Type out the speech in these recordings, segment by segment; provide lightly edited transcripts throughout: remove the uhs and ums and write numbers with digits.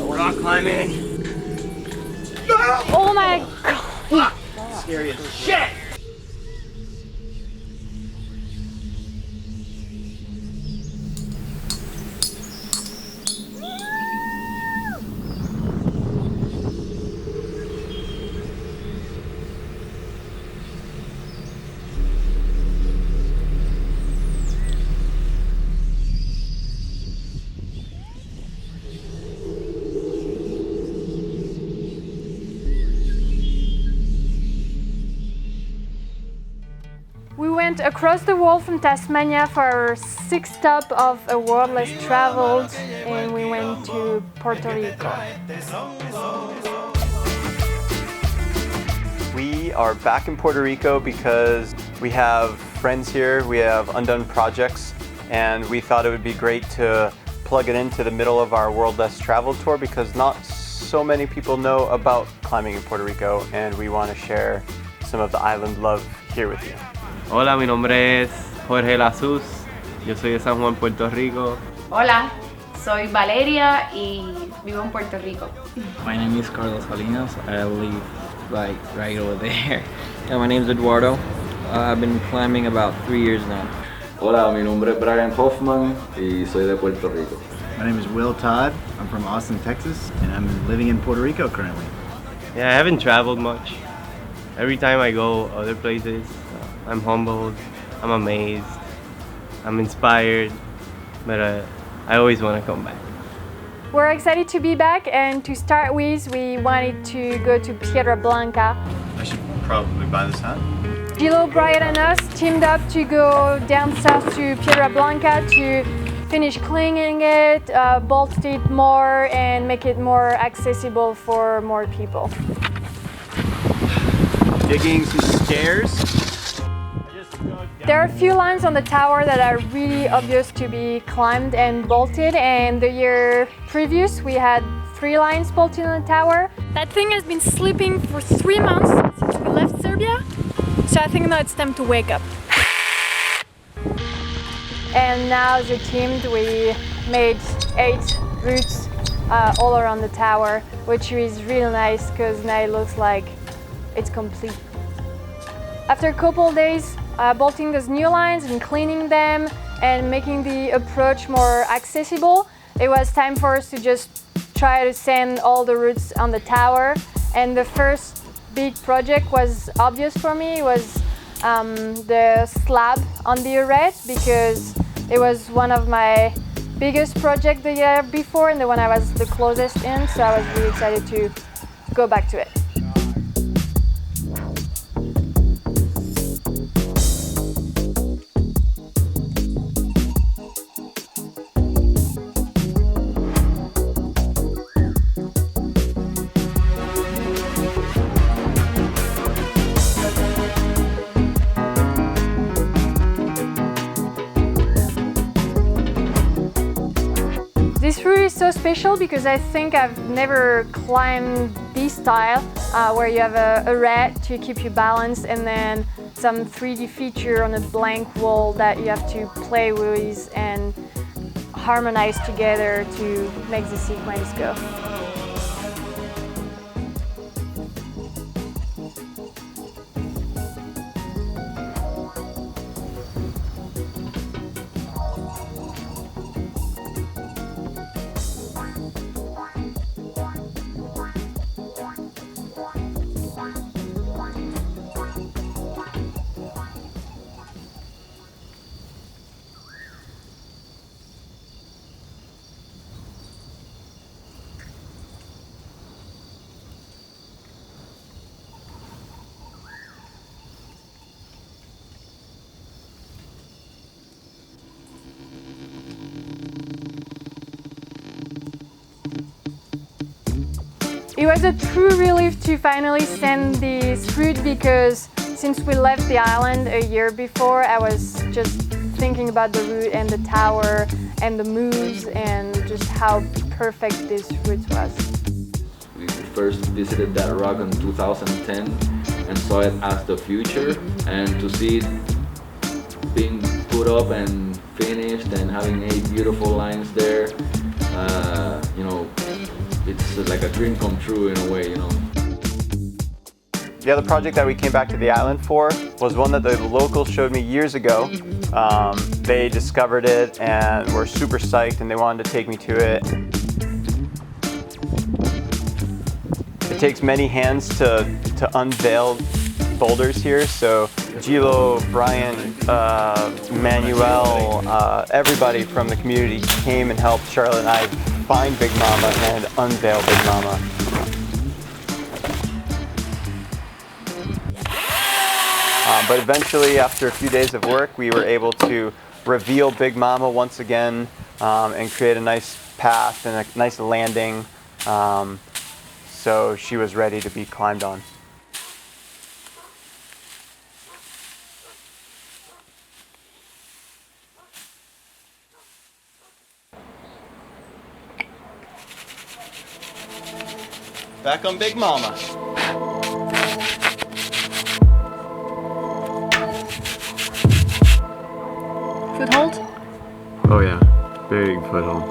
Rock climbing. Oh my god. Scary as shit. We went across the world from Tasmania for our 6th stop of a world less traveled, and we went to Puerto Rico. We are back in Puerto Rico because we have friends here, we have undone projects, and we thought it would be great to plug it into the middle of our World Less Traveled tour because not so many people know about climbing in Puerto Rico, and we want to share some of the island love here with you. Hola, mi nombre es Jorge Lasus. Yo soy de San Juan, Puerto Rico. Hola, soy Valeria y vivo en Puerto Rico. My name is Carlos Salinas. I live like right over there. Yeah, my name is Eduardo. I've been climbing about 3 years now. Hola, mi nombre es Brian Hoffman y soy de Puerto Rico. My name is Will Todd. I'm from Austin, Texas, and I'm living in Puerto Rico currently. Yeah, I haven't traveled much. Every time I go other places, I'm humbled, I'm amazed, I'm inspired, but I always want to come back. We're excited to be back, and to start with, we wanted to go to Piedra Blanca. I should probably buy this hat. Gilo, Brian and us teamed up to go down south to Piedra Blanca to finish cleaning it, bolt it more, and make it more accessible for more people. Digging some stairs. There are a few lines on the tower that are really obvious to be climbed and bolted, and the year previous we had 3 lines bolted on the tower. That thing has been sleeping for 3 months since we left Serbia, so I think now it's time to wake up. And now as a team we made 8 routes all around the tower, which is really nice because now it looks like it's complete. After a couple days bolting those new lines and cleaning them and making the approach more accessible, it was time for us to just try to sand all the routes on the tower. And the first big project was obvious for me. It was the slab on the arete, because it was one of my biggest projects the year before and the one I was the closest in, so I was really excited to go back to it. This route is so special because I think I've never climbed this style where you have a rat to keep you balanced and then some 3D feature on a blank wall that you have to play with and harmonize together to make the sequence go. It was a true relief to finally send this route because since we left the island a year before, I was just thinking about the route and the tower and the moves and just how perfect this route was. We first visited that rock in 2010 and saw it as the future, and to see it being put up and finished and having 8 beautiful lines there, you know, it's like a dream come true in a way, you know. The other project that we came back to the island for was one that the locals showed me years ago. They discovered it and were super psyched and they wanted to take me to it. It takes many hands to unveil boulders here, so Gilo, Brian, Manuel, everybody from the community came and helped Charlotte and I find Big Mama and unveil Big Mama. But eventually, after a few days of work, we were able to reveal Big Mama once again and create a nice path and a nice landing, so she was ready to be climbed on. Back on Big Mama. Foothold? Oh yeah, big foothold.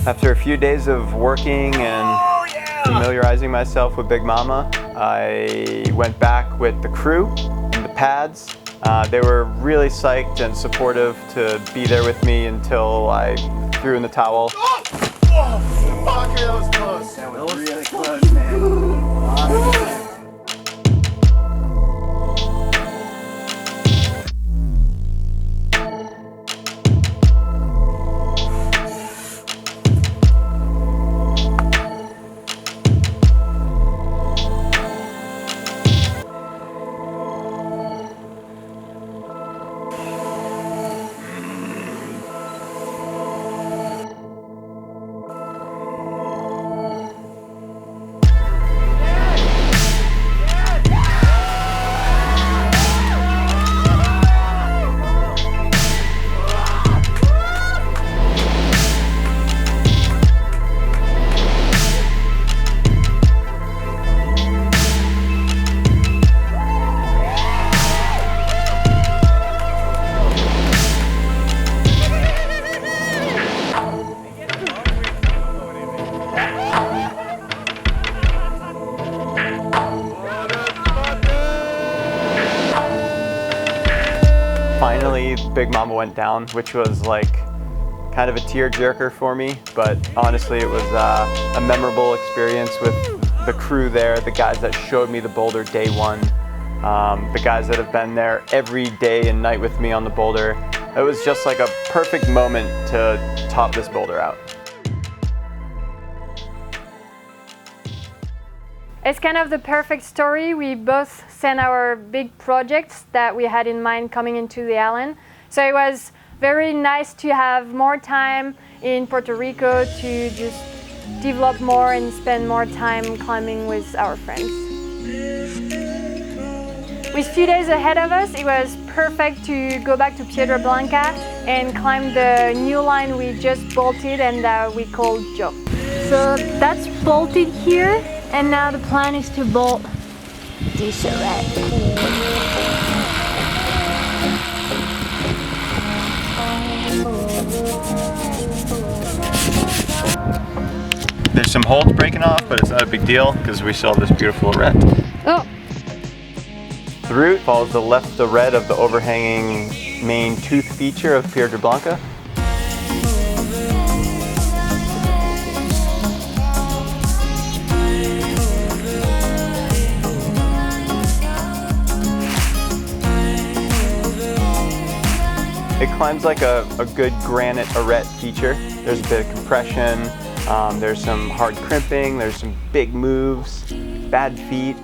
After a few days of working and familiarizing myself with Big Mama, I went back with the crew and the pads. They were really psyched and supportive to be there with me until I threw in the towel. Oh, fuck, that was close. That was really close, man. Finally, Big Mama went down, which was like kind of a tearjerker for me, but honestly it was a memorable experience with the crew there, the guys that showed me the boulder day one, the guys that have been there every day and night with me on the boulder. It was just like a perfect moment to top this boulder out. It's kind of the perfect story. We both sent our big projects that we had in mind coming into the island. So it was very nice to have more time in Puerto Rico to just develop more and spend more time climbing with our friends. With few days ahead of us, it was perfect to go back to Piedra Blanca and climb the new line we just bolted and that we called Joe. So that's bolted here. And now the plan is to bolt this red. There's some holes breaking off, but it's not a big deal because we still have this beautiful red. Oh! The route follows the left to red of the overhanging main tooth feature of Piedra Blanca. It climbs like a good granite arete feature. There's a bit of compression, there's some hard crimping, there's some big moves, bad feet.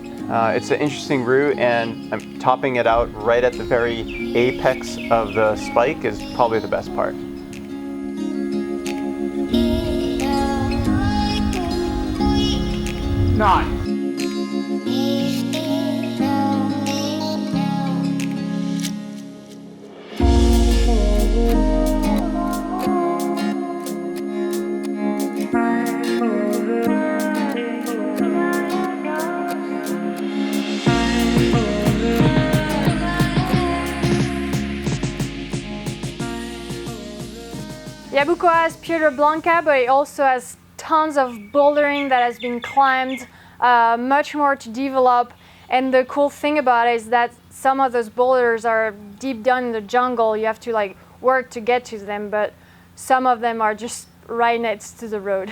It's an interesting route, and I'm topping it out right at the very apex of the spike is probably the best part. Nine. Yabucoa has Piedra Blanca, but it also has tons of bouldering that has been climbed, much more to develop. And the cool thing about it is that some of those boulders are deep down in the jungle. You have to like work to get to them, but some of them are just right next to the road.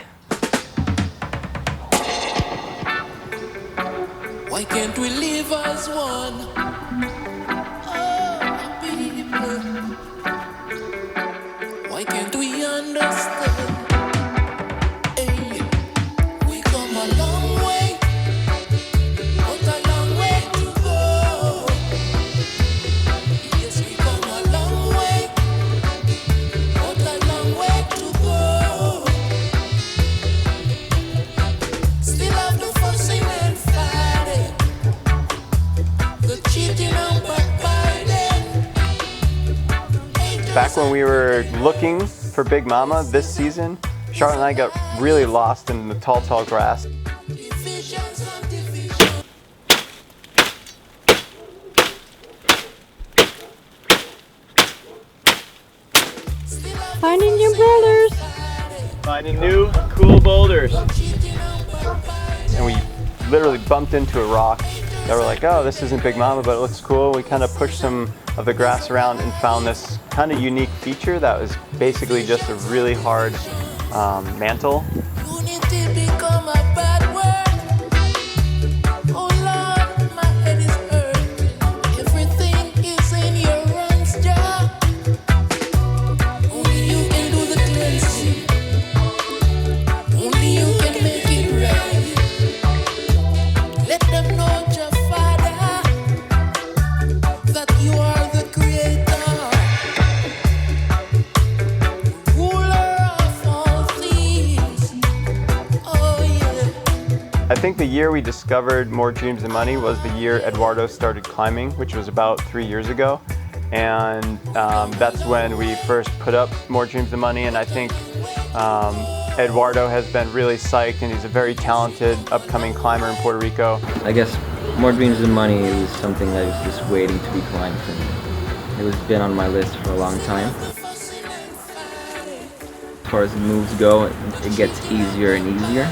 Why can't we live as one? Oh, people. Why can't we understand? Hey, we come a long way, but a long way to go. Yes, we come a long way, but a long way to go. Still have the fussing and fighting, the cheating and backbiting. Back when we were looking for Big Mama this season, Charlotte and I got really lost in the tall grass. Divisions and divisions. Finding new boulders. Finding new cool boulders. And we literally bumped into a rock that we're like, oh, this isn't Big Mama, but it looks cool. We kind of pushed some of the grass around and found this kind of unique feature that was basically just a really hard mantle. Unity become a bad word. Oh Lord, my head is hurting. Everything is in your hands, Jah. Only you can do the cleansing. Only you can make it right. Let them know, Jah Father, that you are the creator, ruler of all things. Oh yeah. I think the year we discovered More Dreams Than Money was the year Eduardo started climbing, which was about 3 years ago. And that's when we first put up More Dreams Than Money. And I think Eduardo has been really psyched, and he's a very talented upcoming climber in Puerto Rico. I guess More Dreams Than Money is something that was just waiting to be climbed for me. It was been on my list for a long time. As far as the moves go, it gets easier and easier,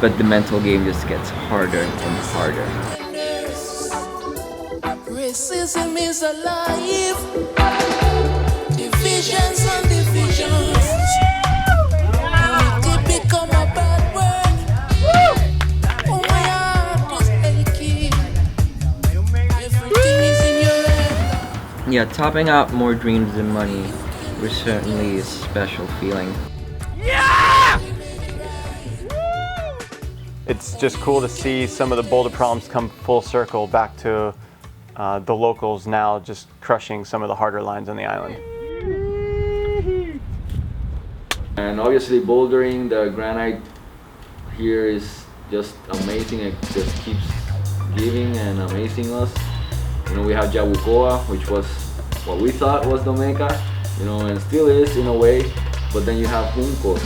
but the mental game just gets harder and harder. Racism is alive. Divisions and divisions. Unity become a bad word. Oh, my heart is aching. Everything is in your hand. Yeah, topping out More Dreams Than Money was certainly a special feeling. It's just cool to see some of the boulder problems come full circle back to the locals now just crushing some of the harder lines on the island. And obviously bouldering, the granite here is just amazing. It just keeps giving and amazing us. You know, we have Yabucoa, which was what we thought was the Mecca, you know, and still is in a way. But then you have Junco,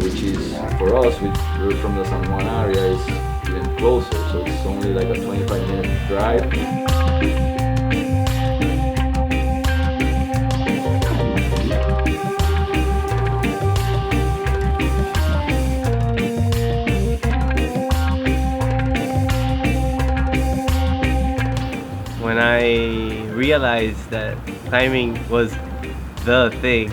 which is, for us, we're from the San Juan area, is even closer. So it's only like a 25-minute drive. When I realized that climbing was the thing,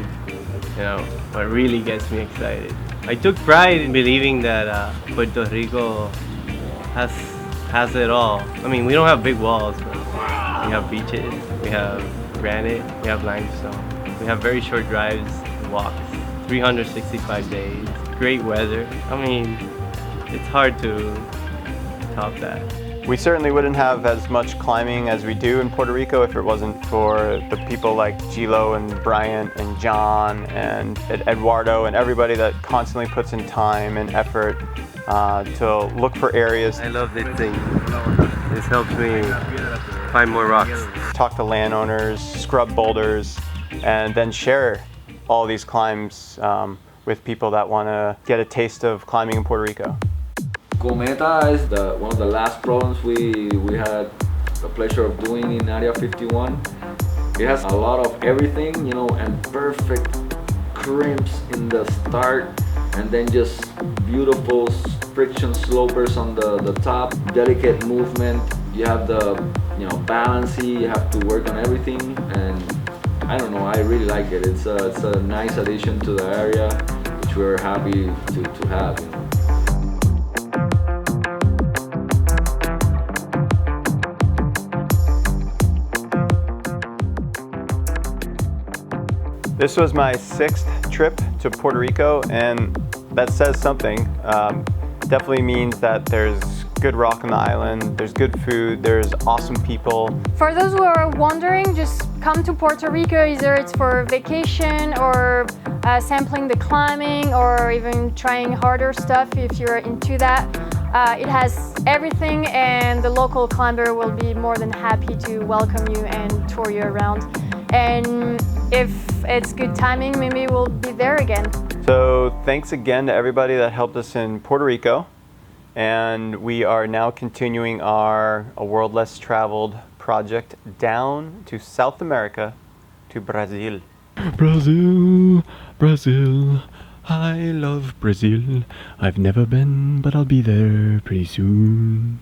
you know, what really gets me excited. I took pride in believing that Puerto Rico has it all. I mean, we don't have big walls, but we have beaches, we have granite, we have limestone. We have very short drives, walks, 365 days, great weather. I mean, it's hard to top that. We certainly wouldn't have as much climbing as we do in Puerto Rico if it wasn't for the people like Gilo and Bryant and John and Eduardo and everybody that constantly puts in time and effort to look for areas. I love this thing. This helps me find more rocks. Talk to landowners, scrub boulders, and then share all these climbs with people that want to get a taste of climbing in Puerto Rico. Cometa is one of the last problems we had the pleasure of doing in Area 51. It has a lot of everything, you know, and perfect crimps in the start, and then just beautiful friction slopers on the top, delicate movement. You have the balancing, you have to work on everything, and I don't know, I really like it. It's a nice addition to the area, which we're happy to have. This was my 6th trip to Puerto Rico, and that says something. Definitely means that there's good rock on the island, there's good food, there's awesome people. For those who are wondering, just come to Puerto Rico, either it's for vacation or sampling the climbing or even trying harder stuff if you're into that. It has everything, and the local climber will be more than happy to welcome you and tour you around. And if it's good timing, maybe we'll be there again. So thanks again to everybody that helped us in Puerto Rico. And we are now continuing our A World Less Traveled project down to South America, to Brazil. Brazil, Brazil, I love Brazil. I've never been, but I'll be there pretty soon.